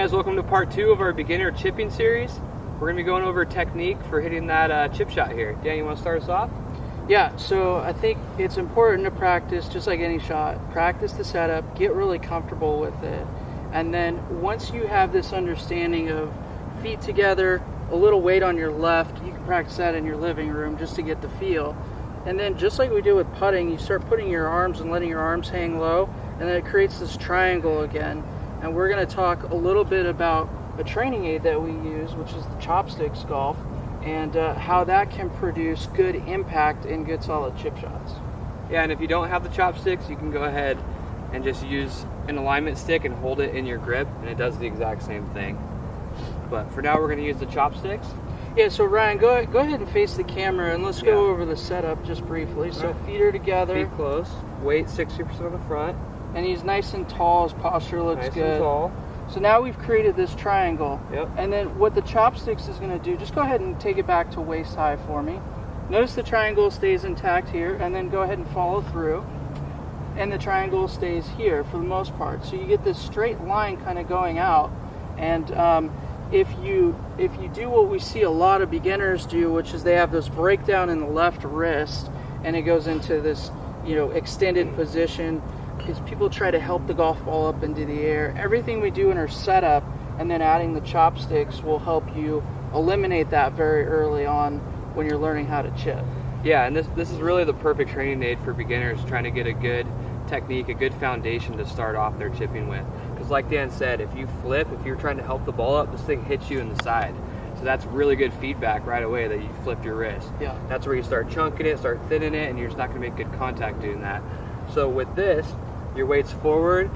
guys, welcome to part 2 of our beginner chipping series. We're going to be going over technique for hitting that chip shot here. Dan, you want to start us off? Yeah, so I think it's important to practice, just like any shot. Practice the setup, get really comfortable with it. And then once you have this understanding of feet together, a little weight on your left, you can practice that in your living room just to get the feel. And then just like we do with putting, you start putting your arms and letting your arms hang low, and then it creates this triangle again. And we're going to talk a little bit about a training aid that we use, which is the Chopsticks Golf, and how that can produce good impact and good solid chip shots. Yeah, and if you don't have the chopsticks, you can go ahead and just use an alignment stick and hold it in your grip, and it does the exact same thing. But for now, we're going to use the chopsticks. Yeah, so Ryan, go ahead and face the camera, and let's go over the setup just briefly. So feet are together. Feet close. Weight 60% on the front. And he's nice and tall. His posture looks nice good. And tall. So now we've created this triangle. Yep. And then what the chopsticks is going to do, just go ahead and take it back to waist high for me. Notice the triangle stays intact here, and then go ahead and follow through. And the triangle stays here for the most part. So you get this straight line kind of going out. And if you do what we see a lot of beginners do, which is they have this breakdown in the left wrist, and it goes into this, extended position, because people try to help the golf ball up into the air. Everything we do in our setup and then adding the chopsticks will help you eliminate that very early on when you're learning how to chip. Yeah, and this is really the perfect training aid for beginners trying to get a good technique, a good foundation to start off their chipping with. Because like Dan said, if you flip, if you're trying to help the ball up, this thing hits you in the side. So that's really good feedback right away that you flipped your wrist. Yeah. That's where you start chunking it, start thinning it, and you're just not going to make good contact doing that. So with this, your weight's forward,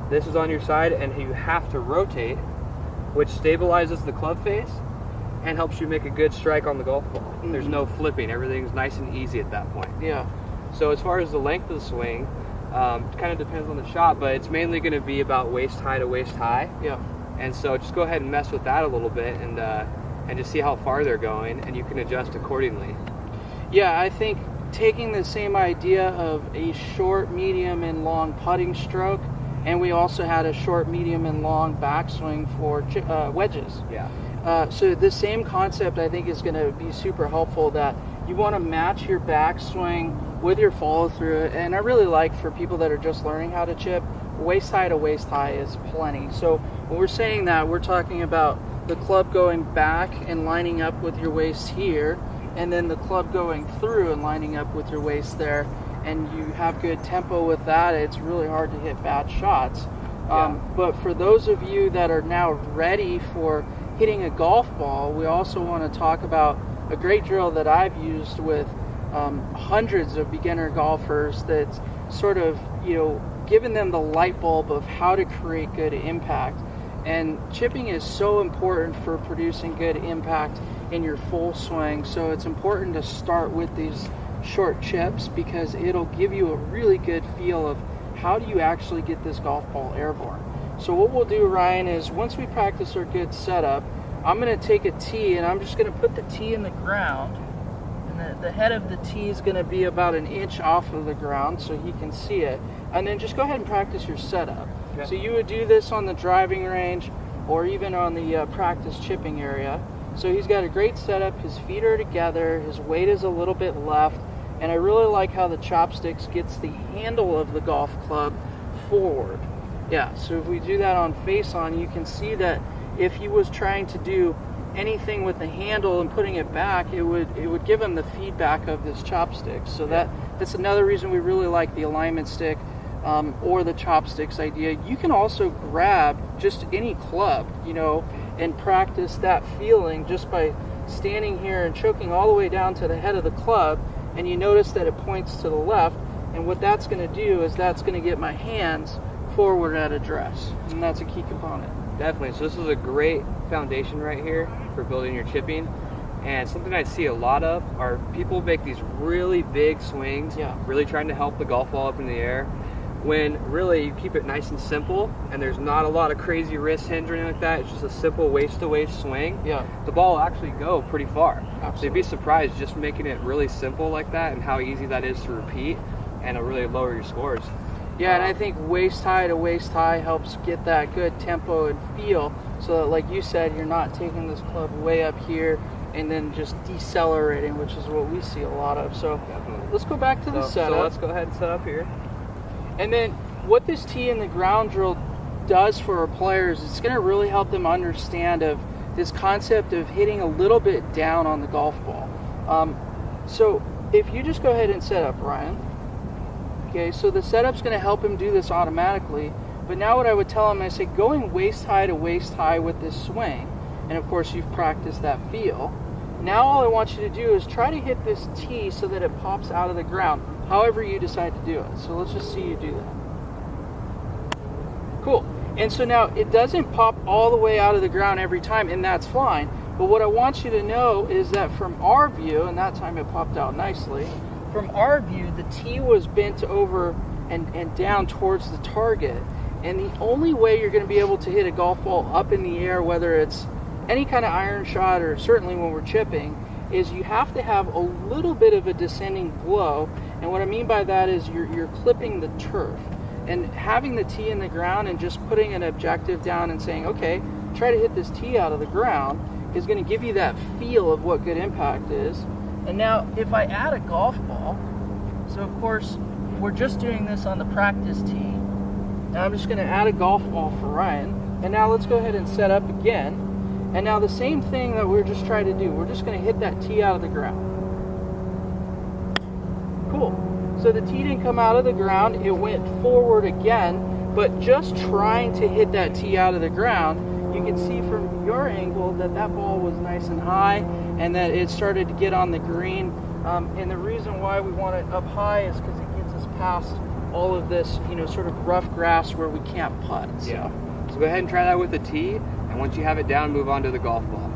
this is on your side, and you have to rotate, which stabilizes the club face and helps you make a good strike on the golf ball. Mm-hmm. There's no flipping. Everything's nice and easy at that point. Yeah. So as far as the length of the swing, it kind of depends on the shot, but it's mainly going to be about waist high to waist high. Yeah. And so just go ahead and mess with that a little bit and just see how far they're going, and you can adjust accordingly. Yeah, I think taking the same idea of a short, medium, and long putting stroke, and we also had a short, medium, and long backswing for wedges. Yeah. So the same concept, I think, is going to be super helpful, that you want to match your backswing with your follow through. And I really like, for people that are just learning how to chip, waist high to waist high is plenty. So when we're saying that, we're talking about the club going back and lining up with your waist here, and then the club going through and lining up with your waist there, and you have good tempo with that. It's really hard to hit bad shots. But for those of you that are now ready for hitting a golf ball, we also want to talk about a great drill that I've used with hundreds of beginner golfers that's sort of, given them the light bulb of how to create good impact. And chipping is so important for producing good impact in your full swing. So it's important to start with these short chips, because it'll give you a really good feel of how do you actually get this golf ball airborne. So what we'll do, Ryan, is once we practice our good setup, I'm going to take a tee, and I'm just going to put the tee in the ground. And the head of the tee is going to be about an inch off of the ground so he can see it. And then just go ahead and practice your setup. Okay. So you would do this on the driving range or even on the practice chipping area. So he's got a great setup. His feet are together. His weight is a little bit left. And I really like how the chopsticks gets the handle of the golf club forward. Yeah, so if we do that on face on, you can see that if he was trying to do anything with the handle and putting it back, it would give him the feedback of this chopstick. So that's another reason we really like the alignment stick or the chopsticks idea. You can also grab just any club, and practice that feeling just by standing here and choking all the way down to the head of the club, and you notice that it points to the left, and what that's going to do is that's going to get my hands forward at address, and that's a key component. Definitely. So this is a great foundation right here for building your chipping. And something I see a lot of are people make these really big swings, really trying to help the golf ball up in the air, when really you keep it nice and simple, and there's not a lot of crazy wrist hinge or anything like that. It's just a simple waist-to-waist swing. Yeah. The ball will actually go pretty far. Absolutely. So you'd be surprised just making it really simple like that and how easy that is to repeat, and it'll really lower your scores. Yeah, and I think waist high to waist high helps get that good tempo and feel. so that, like you said, you're not taking this club way up here and then just decelerating, which is what we see a lot of. So Definitely. let's go back to the setup. So let's go ahead and set up here. And then what this tee in the ground drill does for our players, it's going to really help them understand of this concept of hitting a little bit down on the golf ball. So if you just go ahead and set up, Ryan. Okay, so the setup's going to help him do this automatically. But now what I would tell him, I say going waist high to waist high with this swing. And of course you've practiced that feel. Now all I want you to do is try to hit this tee so that it pops out of the ground, however you decide to do it. So let's just see you do that. Cool. And so now it doesn't pop all the way out of the ground every time, and that's fine. But what I want you to know is that from our view, and that time it popped out nicely, from our view, the tee was bent over and down towards the target. And the only way you're going to be able to hit a golf ball up in the air, whether it's any kind of iron shot or certainly when we're chipping, is you have to have a little bit of a descending blow. And what I mean by that is you're clipping the turf. And having the tee in the ground and just putting an objective down and saying, okay, try to hit this tee out of the ground, is going to give you that feel of what good impact is. And now if I add a golf ball, so of course we're just doing this on the practice tee. Now I'm just going to add a golf ball for Ryan. And now let's go ahead and set up again. And now the same thing that we're just trying to do, we're just going to hit that tee out of the ground. Cool. So the tee didn't come out of the ground, it went forward again, but just trying to hit that tee out of the ground, you can see from your angle that that ball was nice and high and that it started to get on the green. And the reason why we want it up high is because it gets us past all of this, sort of rough grass where we can't putt. So. Yeah. So go ahead and try that with the tee, and once you have it down, move on to the golf ball.